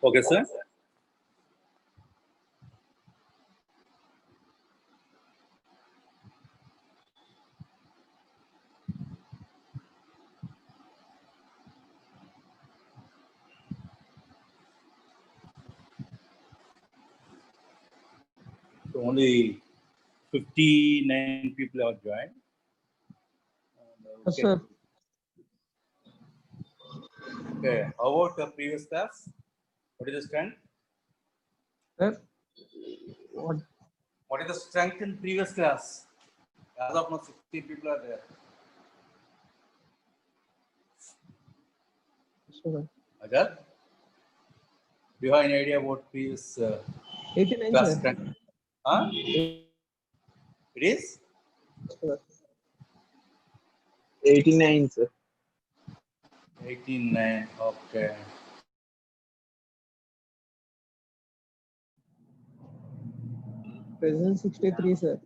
Okay, sir. So only 59 people have joined. Yes, sir. Okay. How about the previous class? What is the strength? Sir, what? What is the strength in previous class? As of now, 60 people are there. Sir. Ajat, do you have any idea about previous 89, class sir. strength? Huh? It is? Sir. 89, sir. 89. Okay. Present 63, sir.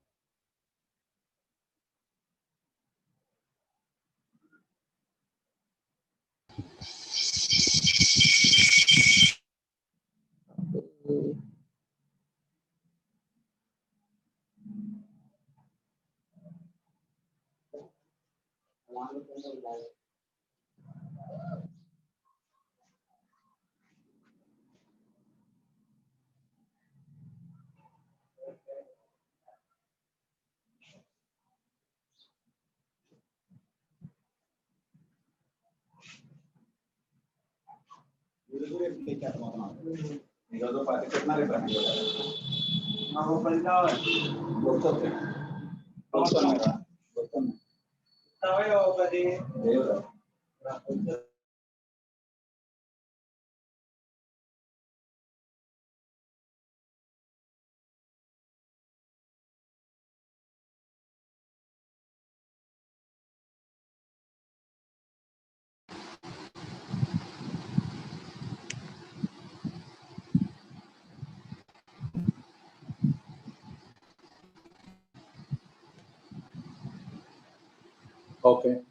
Okay.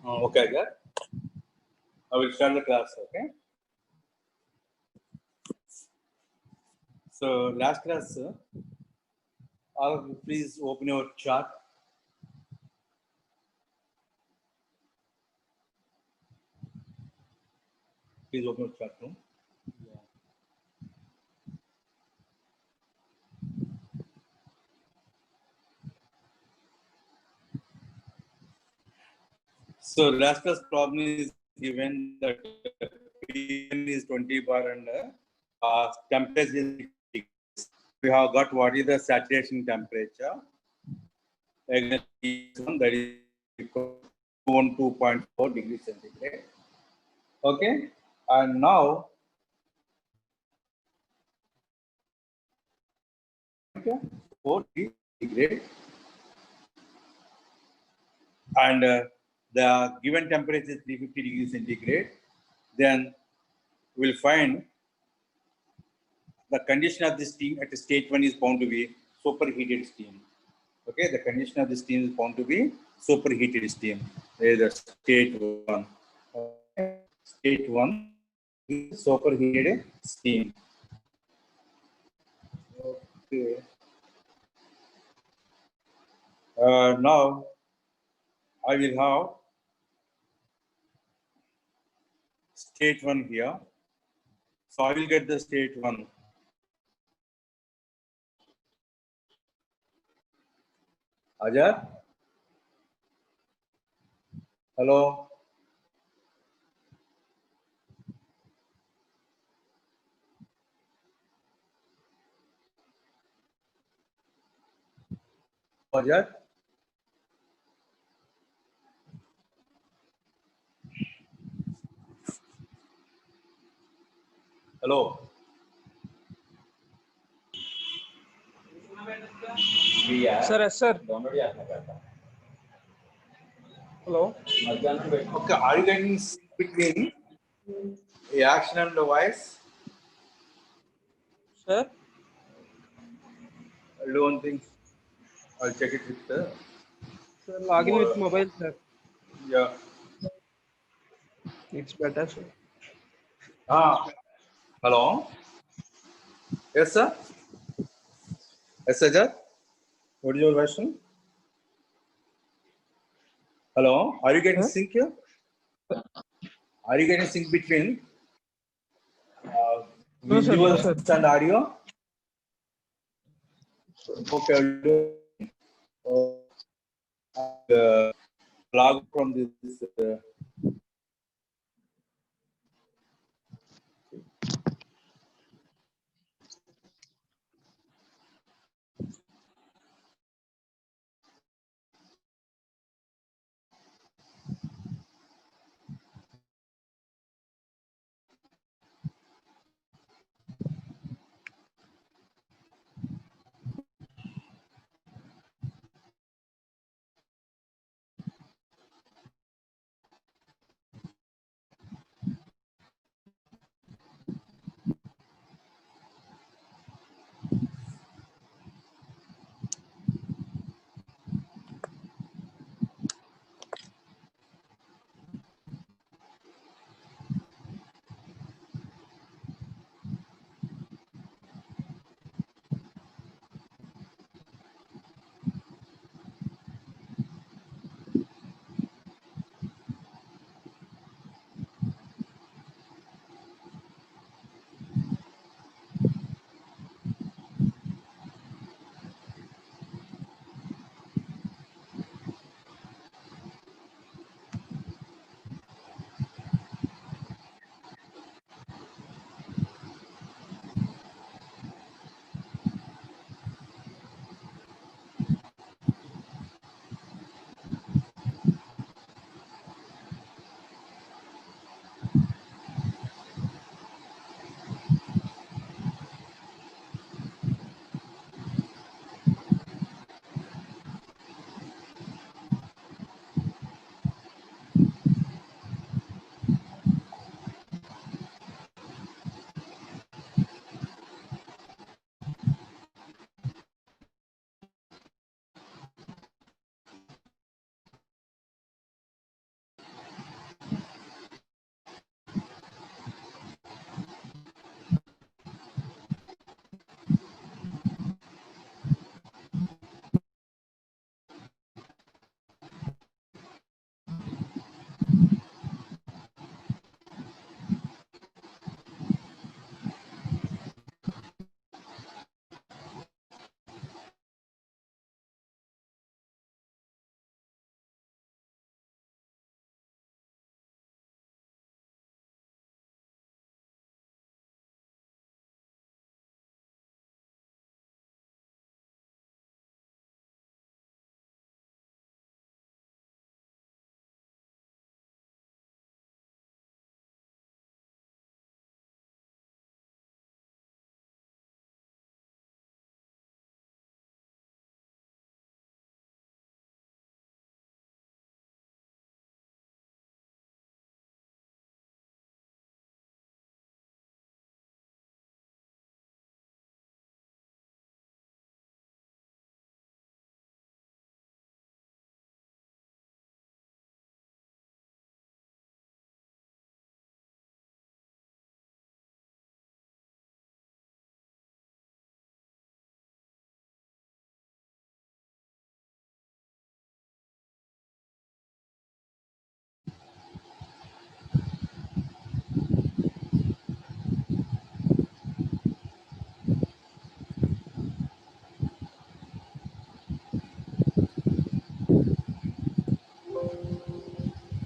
Okay, Ajat. I will start the class. Okay. So last class, please open your chart. Please open your chat room. So last class problem is given that P1 is 20 bar and temperature is 60 degrees. We have got what is the saturation temperature. Again, T1 that is 212.4 degrees centigrade. Okay, and now 4 degrees centigrade, and the given temperature is 350 degrees centigrade. Then we'll find the condition of this steam at stage 1 is found to be superheated steam. Okay, the condition of this steam is found to be superheated steam. There is a state 1. Okay. State 1 is superheated steam. Okay. Now I will have state 1 here. So I will get the state 1. Ajat? Hello? Ajat? Hello? Sir, yes, sir. Hello. Okay, are you getting between the action and the voice? Sir. I'll do one thing. I'll check it with Sir, login with more. mobile, sir. Yeah. It's better, sir. Hello. Yes, sir. Yes, sir. What is your question? Hello. Are you getting Sir? sync here? Are you getting sync between No, sir. No, visuals sir. and audio? Okay. I'll do, log from this.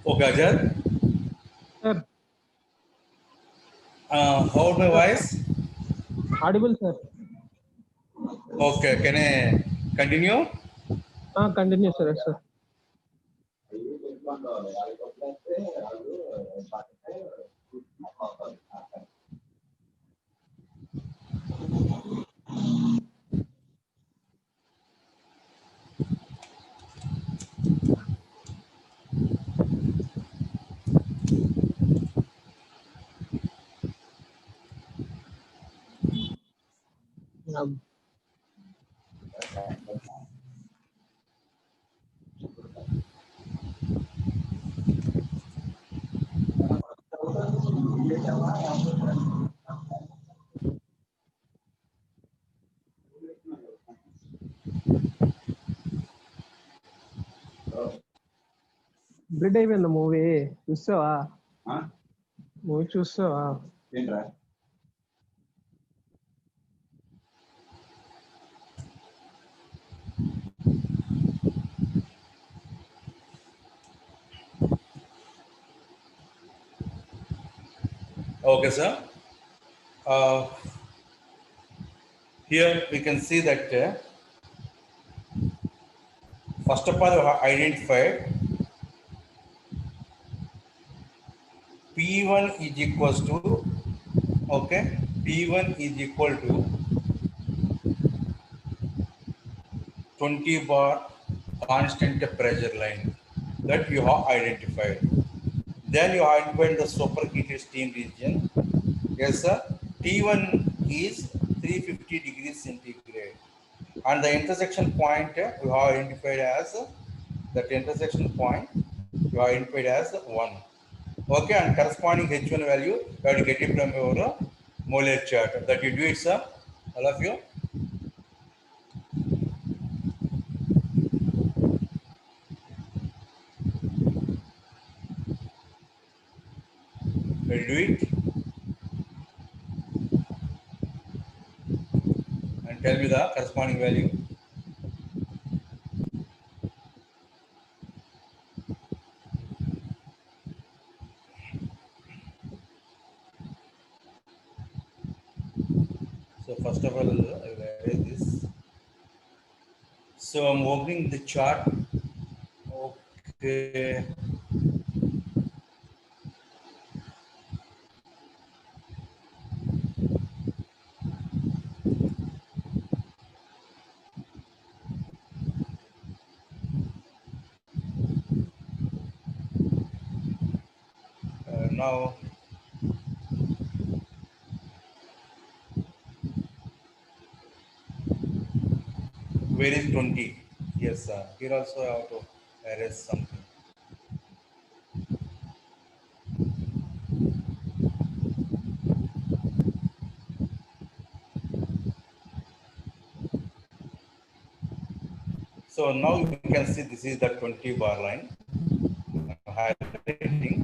Okay, Ajay. Sir, How my sir. voice? Audible, sir. Okay. Can I continue? Continue, sir. Yes, sir. Um, breed అయిపోయింది movie చూస్తావా? Movie చూస్తావా? ఏంట్రా? Okay, sir. Here we can see that first of all, we have identified P1 is equals to, okay, P1 is equal to 20 bar constant pressure line that you have identified. Then you identified the superheated steam region. Yes, sir. T1 is 350 degrees centigrade. And the intersection point you have identified as, that intersection point you have identified as 1. Okay, and corresponding H1 value you have to get it from your molar chart. That you do it, sir, all of you. Will do it and tell me the corresponding value. So first of all, I will erase this. So I'm opening the chart. Okay. Now where is 20? Yes, sir. Here also I have to erase something. So now you can see this is the 20 bar line. I'm highlighting.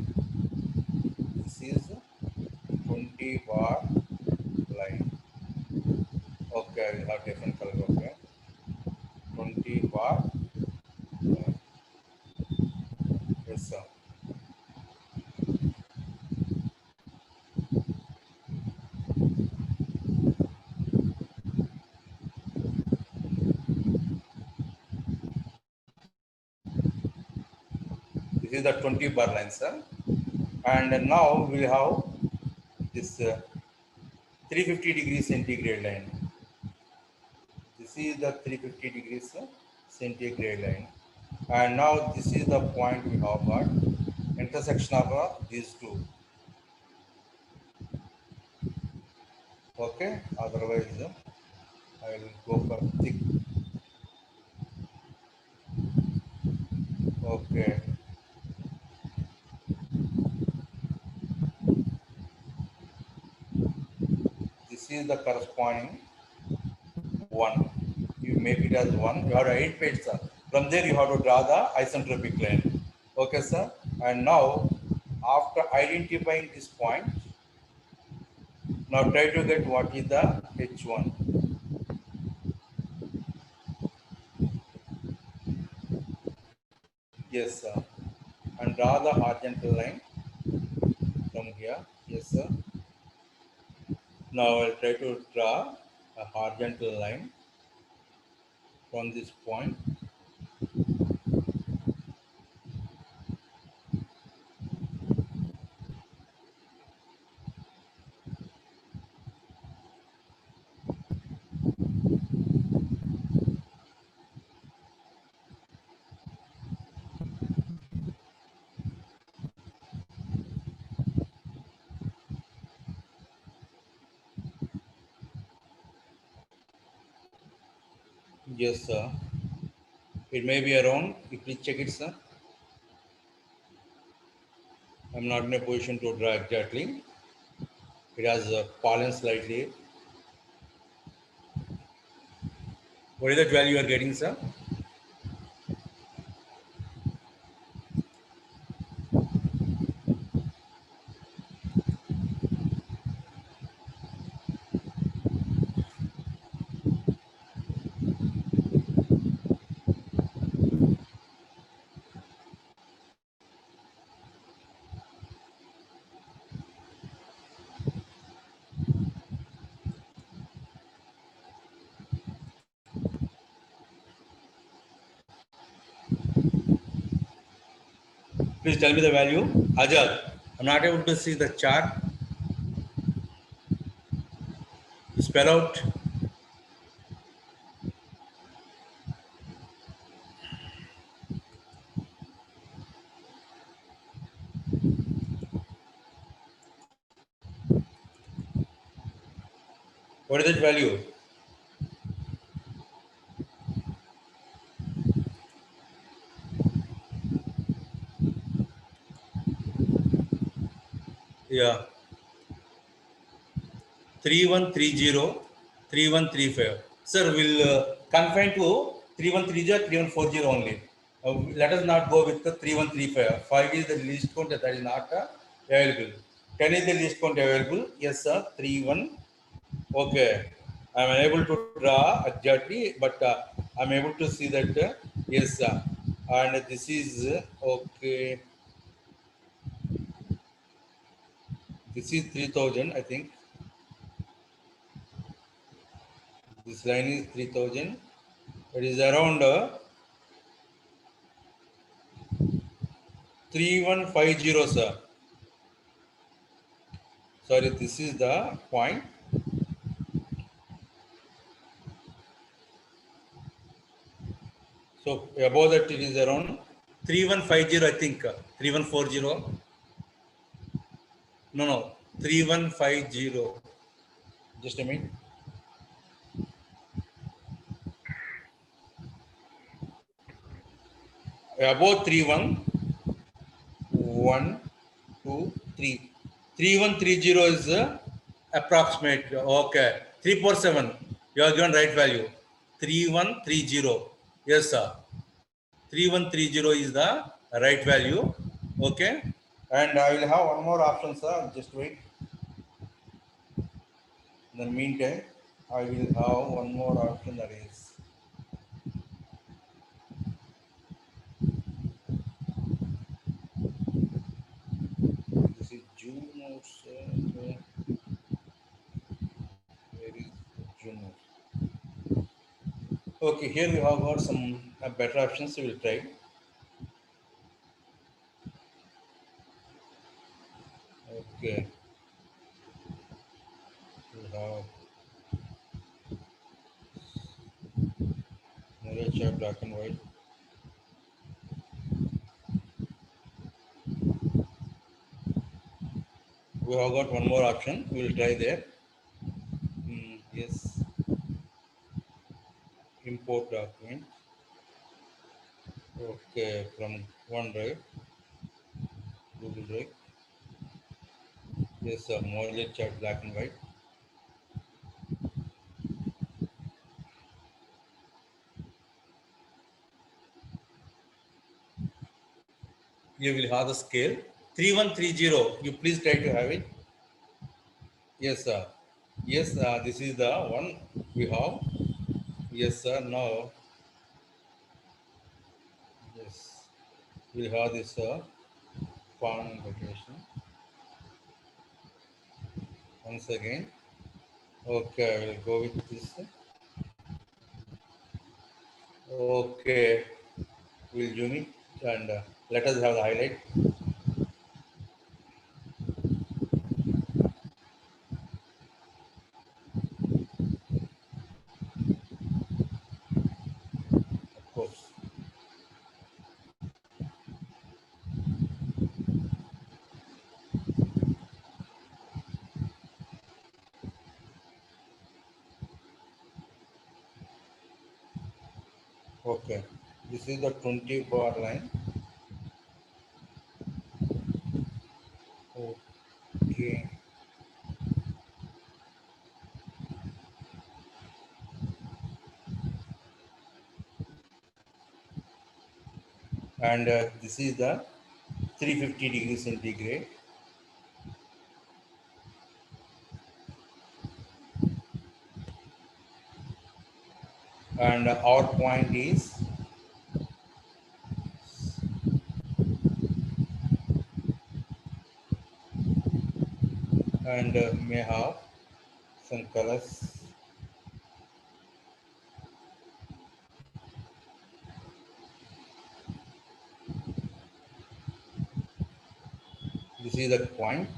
This is 20 bar line. Okay, I will have different color. Okay, 20 bar. Yes, sir. This is the 20 bar line, sir. And now we have this 350 degrees centigrade line. This is the 350 degrees centigrade line. And now this is the point we have got, intersection of these two. Okay, otherwise I will go for thick. Okay. This is the corresponding 1. You make it as 1. You have to identify it, sir. From there you have to draw the isentropic line. Okay, sir. And now, after identifying this point, now try to get what is the H1. Yes, sir. And draw the horizontal line from here. Yes, sir. Now I'll try to draw a horizontal line from this point. Yes, sir. It may be around. You please check it, sir. I'm not in a position to draw exactly. It has fallen slightly. What is that value you are getting, sir? Please tell me the value. Ajad, I'm not able to see the chart. Spell out. What is that value? Yeah. 3130, 3135. Sir, we'll confine to 3130, 3140 only. Let us not go with the 3135. 5 is the least count, that is not available. 10 is the least count available. Yes, sir. 31. Okay. I'm unable to draw exactly, but I'm able to see that. Yes, sir. And this is okay. This is 3000, I think. This line is 3000. It is around 3150, sir. Sorry, this is the point. So above that it is around 3150, I think. 3140. No, 3150. Just a minute. Above 3112 3130 is approximate. Okay. 347. You are given right value. 3130. Yes, sir. 3130 is the right value. Okay. And I will have one more option, sir. Just wait. In the meantime, I will have one more option, that is this is June notes. Where is June notes? Okay, here we have got some better options. We will try. Okay, we have another chart, black and white. We have got one more option. We will try there. Yes, import document. Okay, from OneDrive, Google Drive. Yes, sir. Module chart, black and white. You will have the scale 3130. You please try to have it. Yes, sir. Yes, this is the one we have. Yes, sir. Now, yes, we'll have this palm rotation once again. Okay, I will go with this. Okay, we'll zoom it and let us have the highlight. Of course. Okay, this is the 20 bar line. Okay. And this is the 350 degrees centigrade. And our point is and may have some colors. This is the point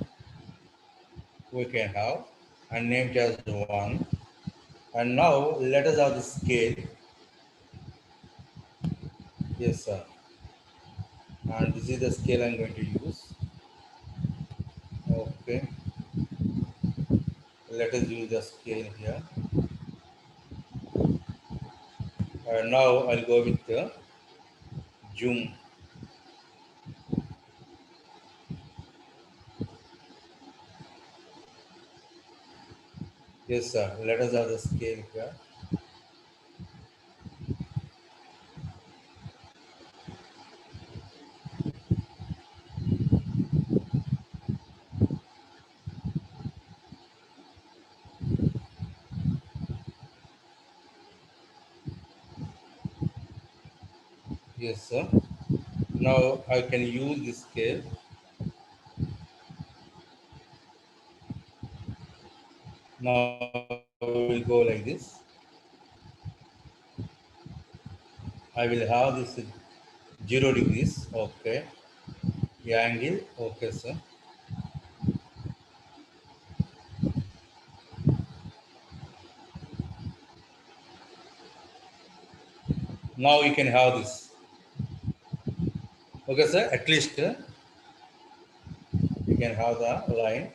we can have and named as 1. And now let us have the scale. Yes, sir. And this is the scale I'm going to use. Okay. Let us use the scale here. And now I'll go with the zoom. Yes, sir. Let us have the scale here. Yes, sir. Now I can use this scale. Now we will go like this. I will have this 0 degrees. Okay. The angle. Okay, sir. Now you can have this. Okay, sir. At least you can have the line.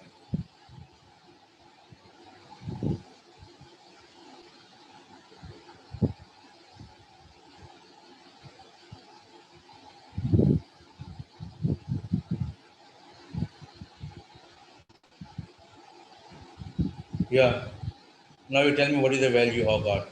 Yeah. Now you tell me what is the value of got.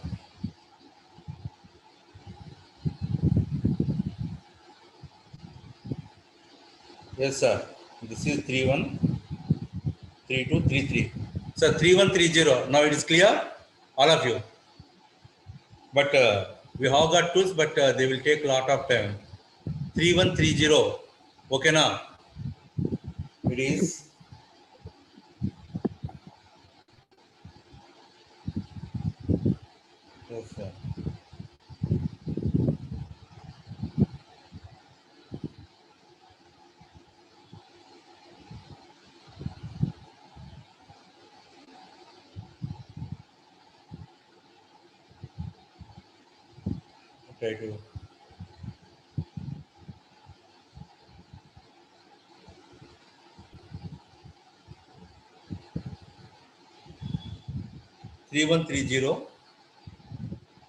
Yes, sir. This is 313233. Sir, 3130. Now it is clear, all of you. But we have got tools, but they will take a lot of time. 3130. Okay, now it is. Yes, sir. Try to. 3130.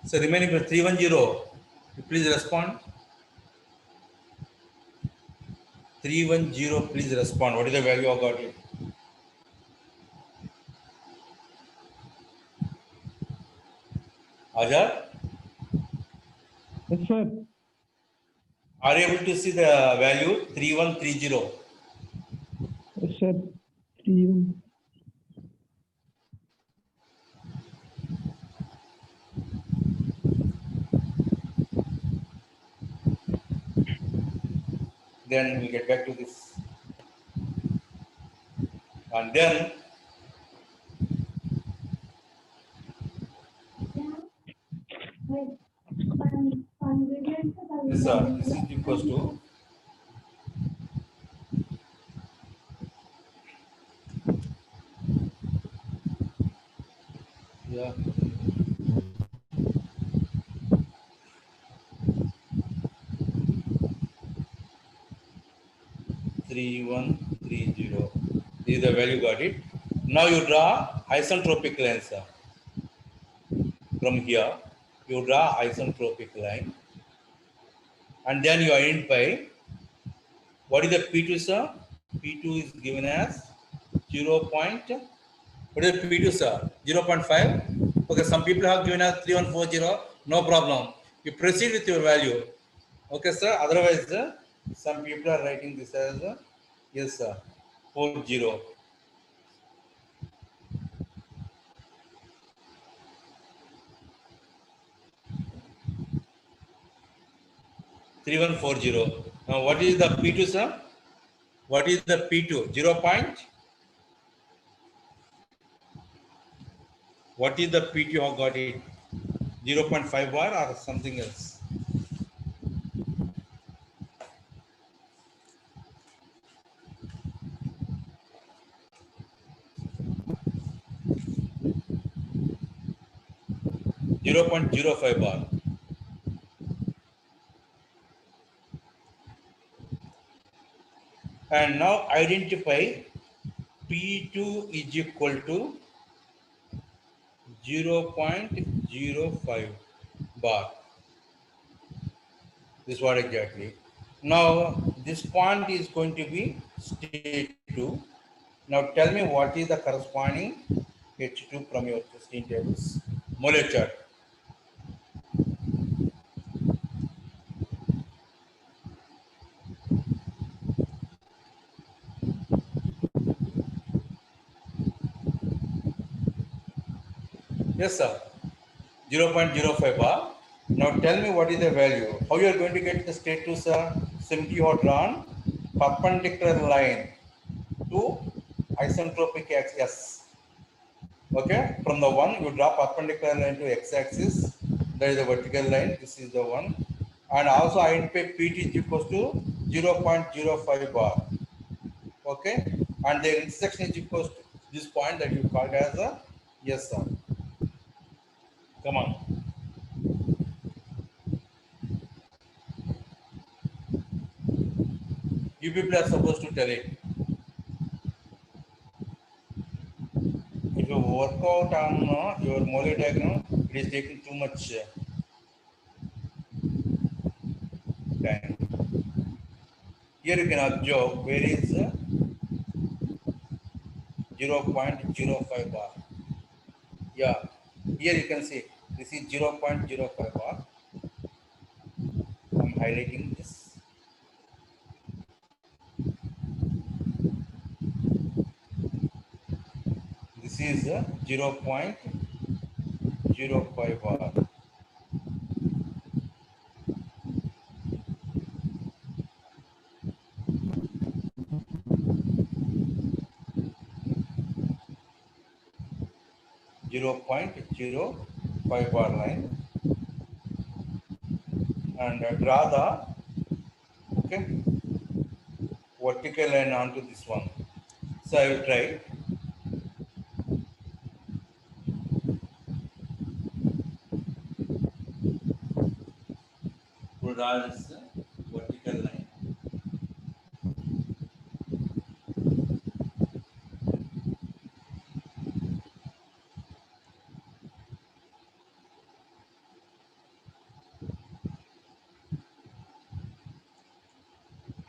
So remaining for 310. Please respond. 310. Please respond. What is the value of got it? Azhar, Yes, sir. are you able to see the value 3130? Yes, sir. 3. Then we get back to this. And then this is equals to yeah. 3130. This is the value got it. Now you draw isentropic line, sir. From here, you draw isentropic line. And then you identify what is the P2, sir? P2 is given as 0. What is the P2, sir? 0.5. Okay, some people have given us 3140. No problem. You proceed with your value. Okay, sir. Otherwise, some people are writing this as yes, sir. 40. 3140. Now, what is the P2, sir? What is the P2? 0 point? What is the P2? You have got it? 0.5 bar or something else? 0.05 bar. And now identify P2 is equal to 0.05 bar. This is what exactly. Now this point is going to be state 2. Now tell me what is the corresponding H2 from your testing tables. Molar chart. Yes, sir. 0.05 bar. Now tell me what is the value. How you are going to get the state 2, sir? Simply you have drawn perpendicular line to isentropic axis. Yes. Okay. From the one you draw perpendicular line to x-axis. That is the vertical line. This is the one. And also identify PT is equals to 0.05 bar. Okay. And the intersection is equals to this point that you called as a yes, sir. Come on. You people are supposed to tell it. If you work out on your Moley diagram, it is taking too much time. Here you can observe where is 0.05 bar. Yeah, here you can see this is 0.05 bar. I'm highlighting this. This is 0.05 bar. 0.05 bar line, and draw the vertical line onto this one. So I will try. To draw this vertical line.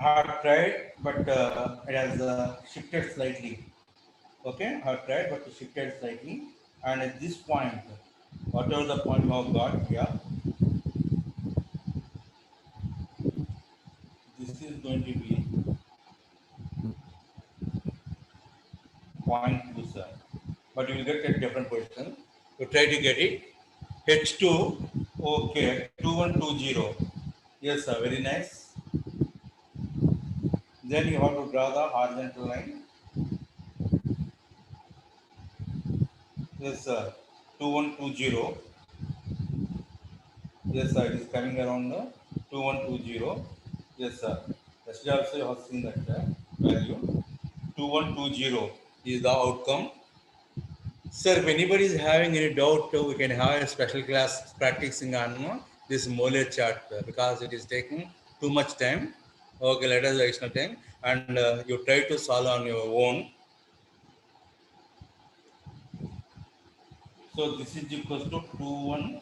I have tried, but it has shifted slightly. Okay, I have tried, but it shifted slightly. And at this point, whatever the point you have got, yeah, this is going to be point 2, sir. But you will get a different position. You try to get it. H2, okay, 2120. Yes, sir, very nice. Then you have to draw the horizontal line. Yes, sir, 2120. Yes, sir, it is coming around 2120. Yes, sir. Yesterday also you have seen that value. 2120 is the outcome. Sir, if anybody is having any doubt, we can have a special class practicing on this Molar chart because it is taking too much time. Okay, let us additional time, and you try to solve on your own. So this is equals to 2120.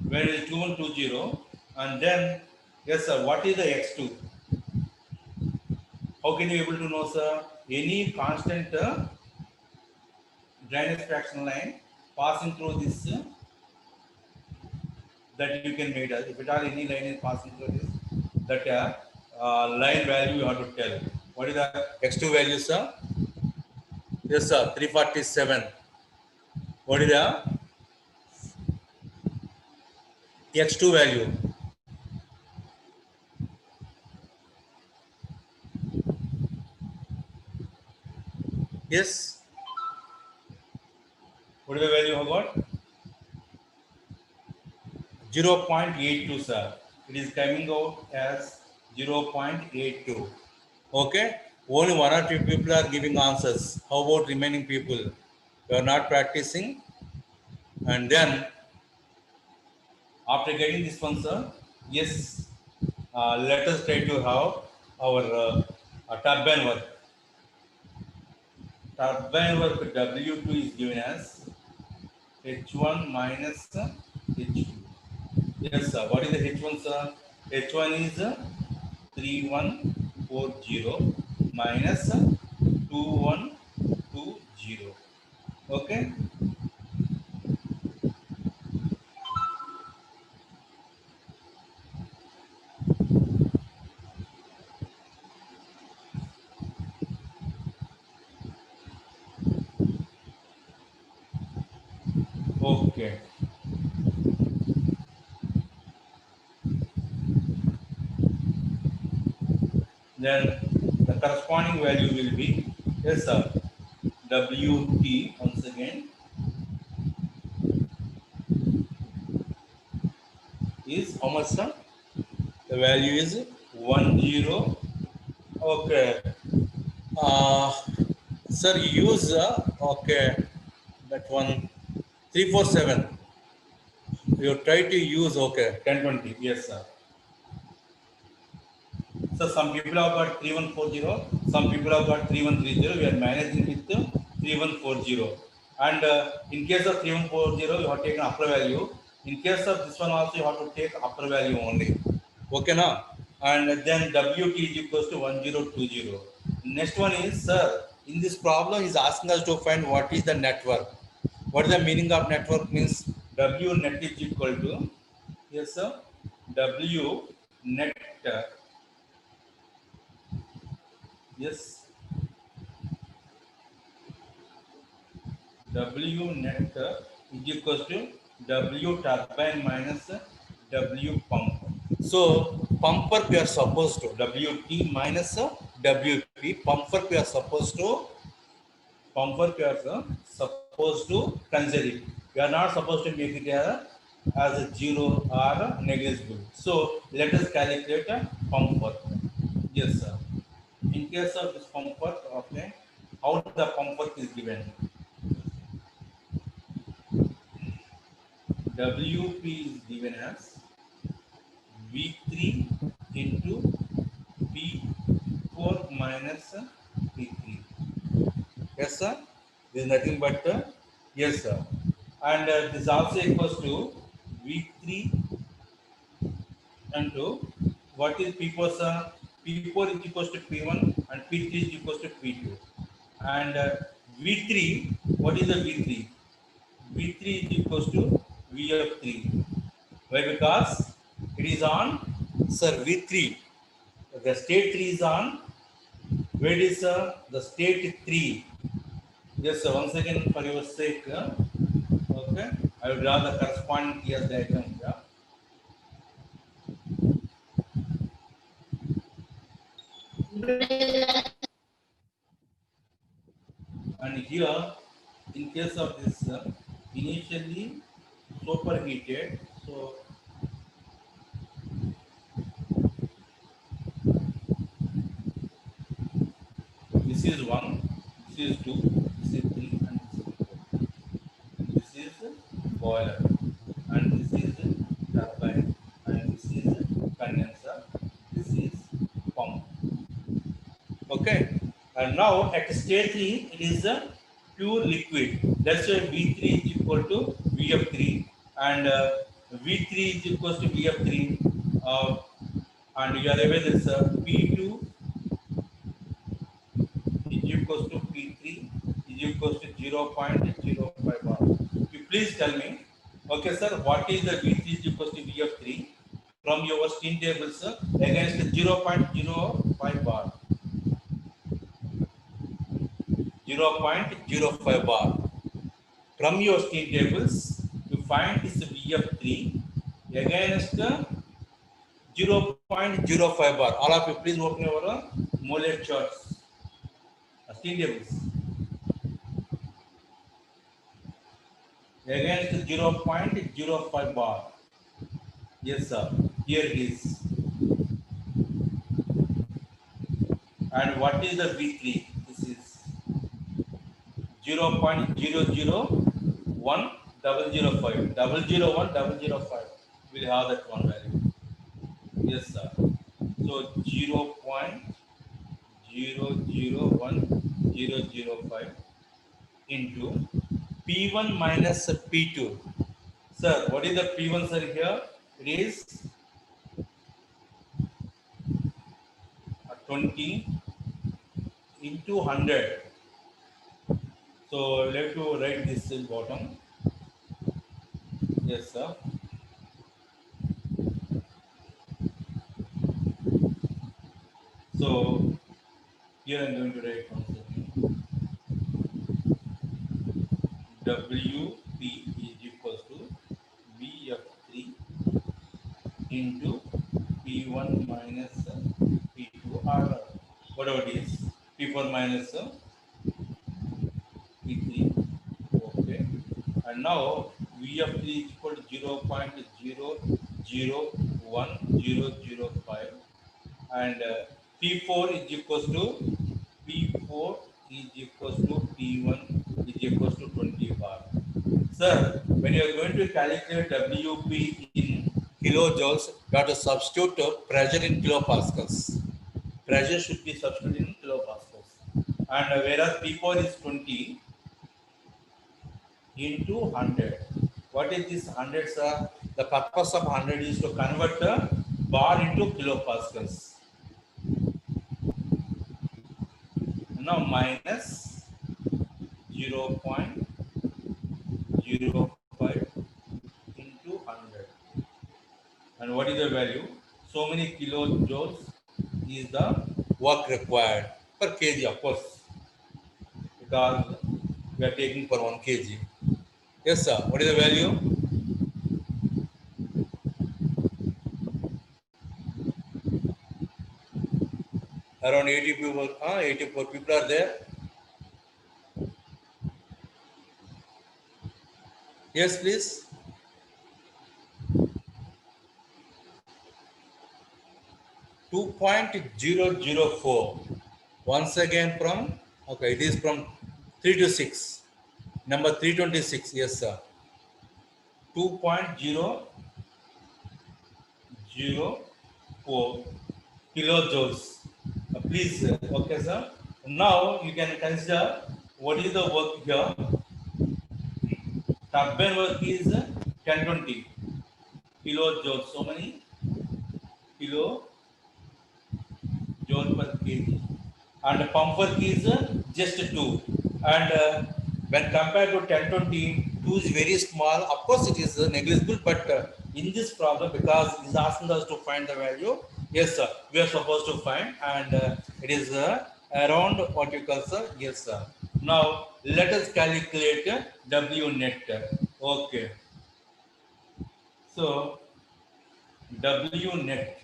Where is 2120? And then, yes, sir, what is the x2? How can you able to know, sir? Any constant drainage fraction line passing through this that you can make it. If it are any line is passing through this, that line value you have to tell. What is the x2 value, sir? Yes, sir, 347. What is the x2 value? Yes. What is the value of got? 0.82, sir. It is coming out as 0.82. Okay. Only one or two people are giving answers. How about remaining people? You are not practicing. And then after getting this one, sir, yes, let us try to have our turbine work. Turbine work W2 is given as H1 minus H2. Yes, sir. What is the H1, sir? H1 is 3140 minus 2120. Okay. Okay. Then the corresponding value will be, yes, sir, WT once again is how much, sir? The value is 10. Okay. Uh, Sir, use okay, that one 347. You try to use okay 1020. Yes, sir. So some people have got 3140, some people have got 3130. We are managing with 3140. And in case of 3140, you have taken upper value. In case of this one also, you have to take upper value only. Okay, now. And then WT is equals to 1020. Next one is, sir, in this problem, is asking us to find what is the network. What is the meaning of network? Means W net is equal to, yes, sir, W net. Yes, W net is equals to W turbine minus W pump. So pump work we are supposed to WT minus WP. Pump work we are supposed to consider it. We are not supposed to make it as a zero or negligible. So let us calculate a pump work. Yes, sir. In case of this pump work, okay, how the pump work is given? WP is given as V3 into P4 minus P3. Yes, sir. There is nothing but yes, sir. And this also equals to V3 into what is P4, sir? P4 is equals to P1 and P3 is equals to P2. And V3, what is the V3? V3 is equals to VF3. Why? Because it is on, sir, V3. The state 3 is on. Where is the state 3? Yes, sir. Once again, for your sake, okay, I will draw the corresponding TS diagram here. And here, in case of this, initially superheated, so this is 1, this is 2, this is 3, and this is 4. This is boiler, and this is turbine, and this is condenser, this is pump. Okay, and now at stage 3, it is a pure liquid. That's why V3 is equal to VF3, and V3 is equal to VF3, and you are aware this P2 is equals to P3 is equals to 0.05 bar. You please tell me, okay, sir, what is the V3 is equals to V of 3 from your steam tables against 0.05 bar? 0.05 bar. From your steam tables, you find this V of 3 against 0.05 bar. All of you, please open your Molet charts. Steam tables. Against 0.05 bar. Yes, sir. Here it is. And what is the V3? This is 0.001005. 001 will have that one value. Yes, sir. So 0.001005 into P1 minus P2. Sir, what is the P1, sir, here? It is 20 into 100. So let to write this in bottom. Yes, sir. So here I'm going to write one second. WP is equals to VF3 into P1 minus P2 or whatever it is. P4 minus P3. Okay. And now VF3 is equal to 0.001005 and P4 is equals to P1 is equals to 20 bar. Sir, when you are going to calculate WP in kilojoules, you have to substitute pressure in kilopascals. Pressure should be substituted in kilopascals. And whereas P4 is 20 into 100. What is this 100, sir? The purpose of 100 is to convert the bar into kilopascals. Now minus 0.05 into 100. And what is the value? So many kilojoules is the work required per kg, of course, because we are taking per 1 kg. Yes, sir. What is the value? Around 80 people, 84 people are there. Yes, please. .004. Once again from, okay, it is from 3 to 6. Number 326, yes, sir. 2.004 kilojoules. Please, okay, sir. Now you can consider what is the work here. Turbine work is 1020 kilojoules. So many kilojoule per kg. And pump work is just 2. And when compared to 1020, 2 is very small. Of course, it is negligible, but in this problem, because it is asking us to find the value, yes, sir, we are supposed to find, and it is around what you call, sir, yes, sir. Now, let us calculate W net. Okay. So, W net.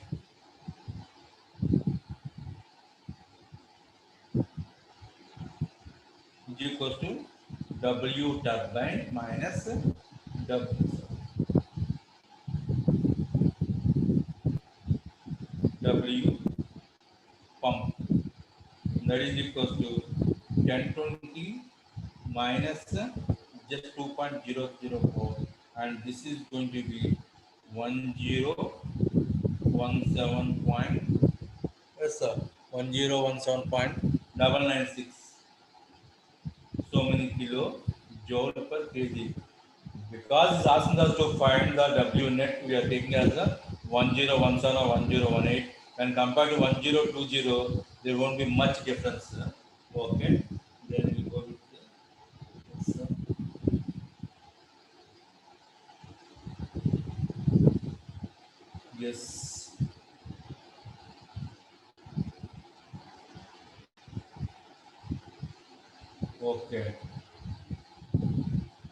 Is equals to W turbine minus W pump. That is equals to 1020 minus just 2.004, and this is going to be 1017. Yes, sir. 1017.996. So many kilojoule per kg. Because it's asking us to find the W net, we are taking as a 1017 or 1018. When compared to 1020, there won't be much difference. Okay. Then we go with Yes. Okay.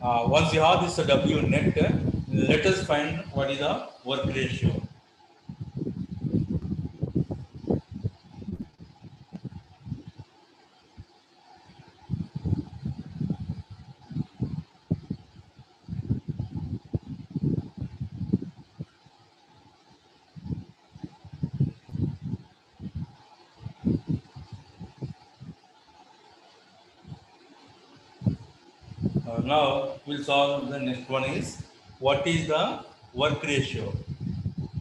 Once you have this W net, let us find what is the work ratio. Now we'll solve the next one is what is the work ratio?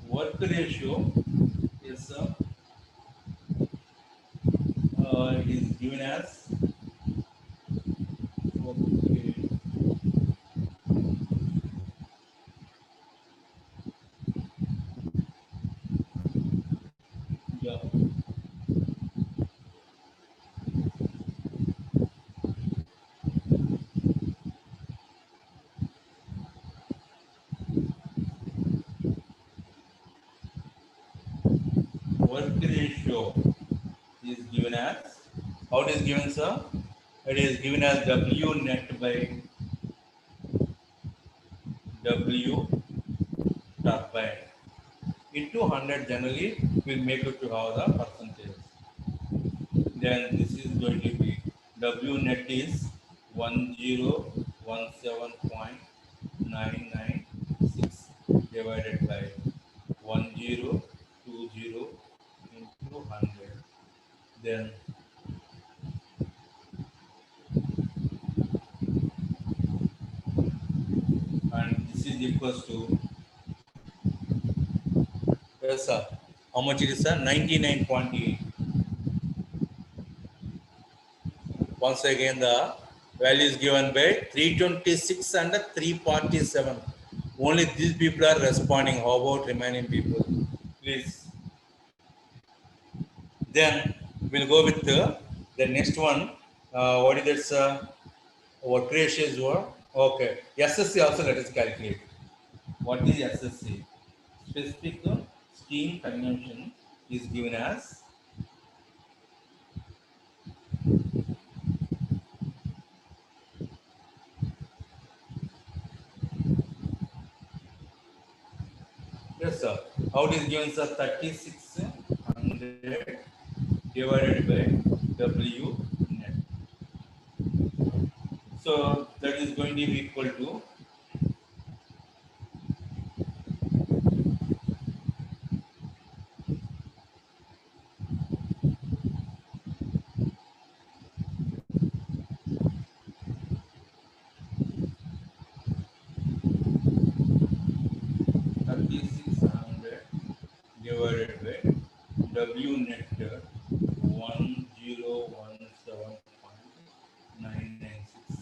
Work ratio is it is given as okay, yeah, work ratio is given as how it is given, sir? It is given as W net by W turbine into 100. Generally we'll make it to have the percentage. Then this is going to be W net is 1017.996 divided by 1020 into 100. Then and this is equals to yes sir. How much it is, sir? 99.8. Once again, the value is given by 326 and 347. Only these people are responding. How about remaining people? Please. Then we'll go with the next one. What is this? What ratio is what? Okay. SSC also let us calculate. What is SSC? Specific steam consumption is given as yes sir. How it is given, sir? 3600 divided by W net. So that is going to be equal to 3600 divided by W net 1017.996 is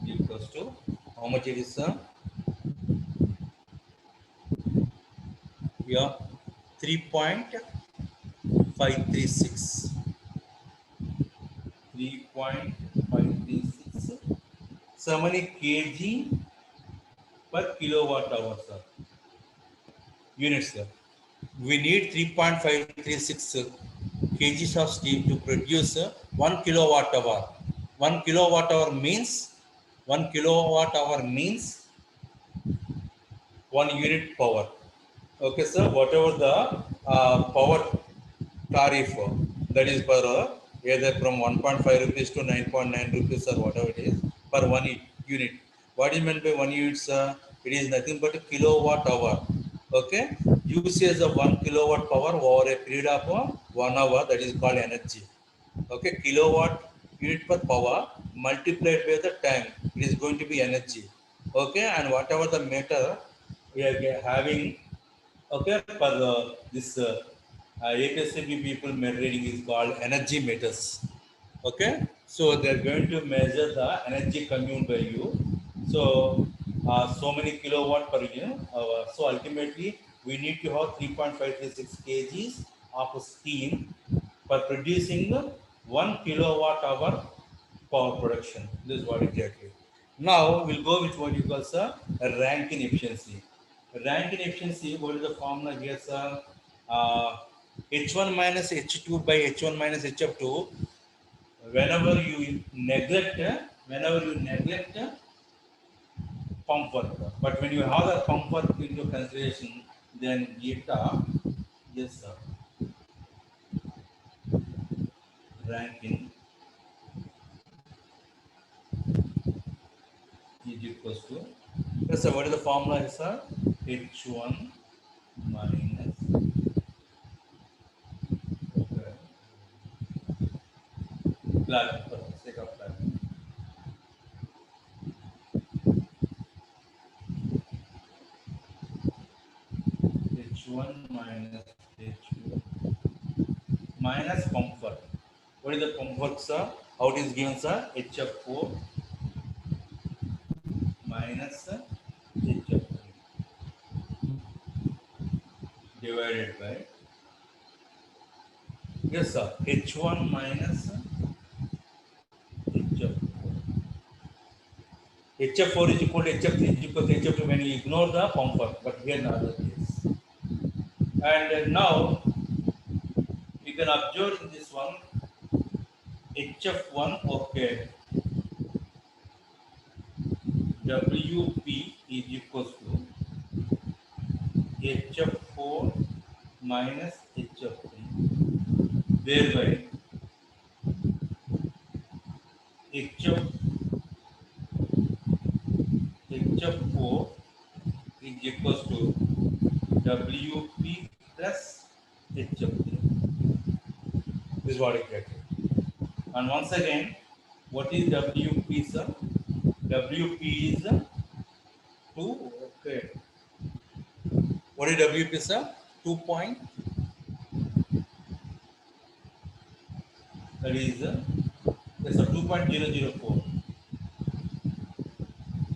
equals to how much it is, sir? Yeah, 3.536. 3.536. So many kg per kilowatt hour, sir. Units, sir. We need 3.536 kgs of steam to produce 1 kilowatt hour. 1 kilowatt hour means 1 kilowatt hour means 1 unit power. Okay, sir. Whatever the power tariff that is per either from 1.5 rupees to 9.9 rupees or whatever it is per one unit. What is meant by 1 unit, sir? It is nothing but a kilowatt hour. Okay, usage of 1 kilowatt power over a period of 1 hour, that is called energy. Okay, kilowatt unit per power multiplied by the time, it is going to be energy. Okay, and whatever the meter we are having, okay, for this AKCB people measuring is called energy meters. Okay, so they're going to measure the energy consumed by you. So so many kilowatt per unit. So ultimately we need to have 3.536 kgs of steam for producing 1 kilowatt hour power production. This is what exactly. Now we'll go with what you call, sir, Rankine efficiency. Rankine efficiency, what is the formula here, sir? H1 minus H2 by H1 minus HF2. Whenever you neglect pump work, but when you have the pump work into consideration, then eta, yes, sir, Rankine is equals to, yes, sir, what is the formula, sir? H1 minus, okay, plug, for the sake of plug. H1 minus H2 minus comfort. What is the comfort, sir? How it is given, sir? HF4 minus HF3 divided by, yes, sir, H1 minus HF4. HF4 is equal to HF3 is equal to HF2 when you ignore the comfort, but here not the case. And now you can observe in this one HF1, okay, WP is equals to HF4 minus HF3, whereby HF4 is equals to WP plus HF3. This is what I get. And once again, what is WP, sir? WP is 2. Okay. What is WP, sir? 2 point. That is, yes, sir, 2.004.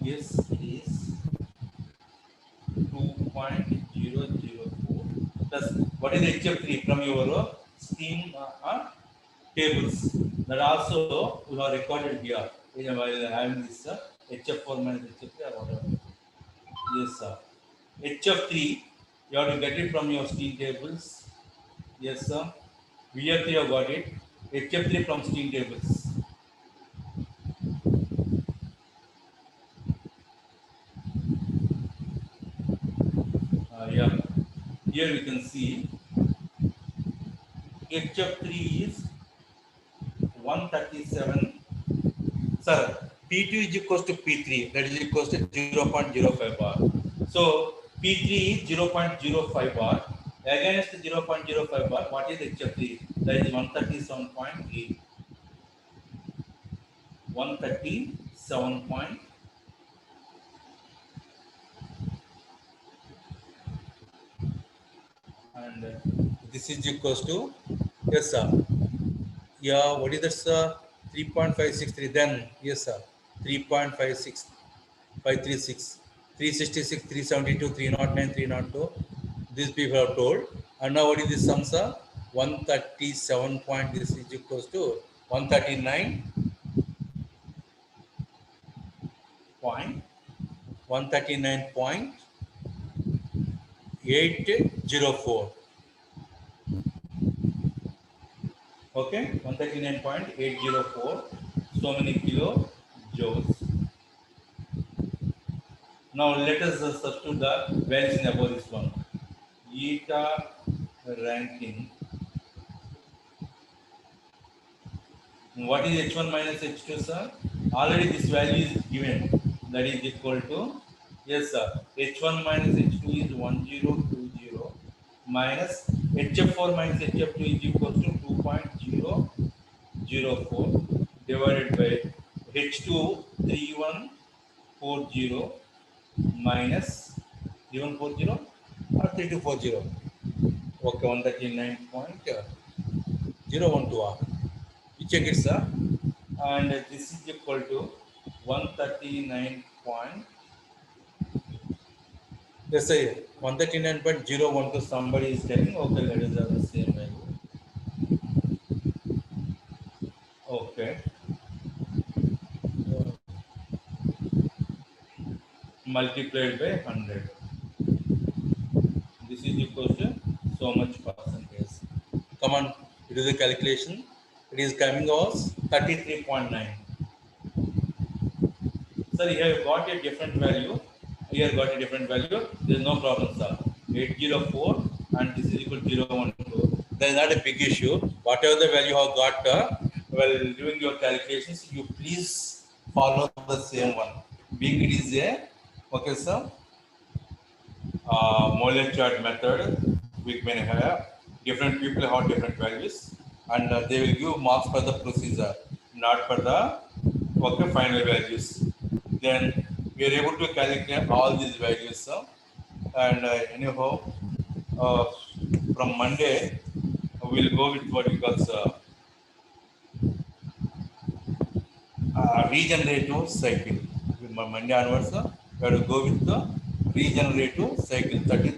Yes, is 2.004 plus what is HF3 from your steam tables that also you have recorded here while having this HF4 minus HF3 or whatever. Yes, sir. HF3 you have to get it from your steam tables. Yes, sir. VF3 you have got it. HF3 from steam tables. Yeah. Here we can see HF3 is 137. Sir, P2 is equals to P3, that is equals to 0.05 bar. So P3 is 0.05 bar. Against 0.05 bar, what is HF3? That is 137.8. 137. And this is equals to, yes, sir. Yeah, what is that, sir? 3.563. Then, yes, sir. 3.56. 536, 366, 372, 309, 302. These people have told. And now what is this sum, sir? 137 point, this is equals to 139 point, 139.804. Okay, 139.804. So many kilo joules. Now let us substitute the values in above this one. Eta Rankine. What is H1 minus H2, sir? Already this value is given. That is equal to, yes, sir. H1 minus H2 is 1020 minus HF4 minus HF2 is equal to 2.004 divided by H2 3140 minus 3140 or 3240. Okay, 139.012. You check it, sir. And this is equal to 139 point. Let's say 139.012. Somebody is telling, okay, let us have the same value. Okay. Multiplied by 100. this is equal to so much percentage. Come on, do the calculation. It is coming as 33.9. Sir, here you got a different value. Here got a different value. There is no problem, sir. 804 and this is equal to 012. That is not a big issue. Whatever the value you have got while doing your calculations, you please follow the same one. Being it is a okay, sir. Molar chart method, we can have different people have different values, and they will give marks for the procedure, not for the okay final values. Then we are able to calculate all these values, and anyhow, uh, from Monday we'll go with what we call regenerative cycle. Monday onwards, we have to go with the regenerative cycle. 33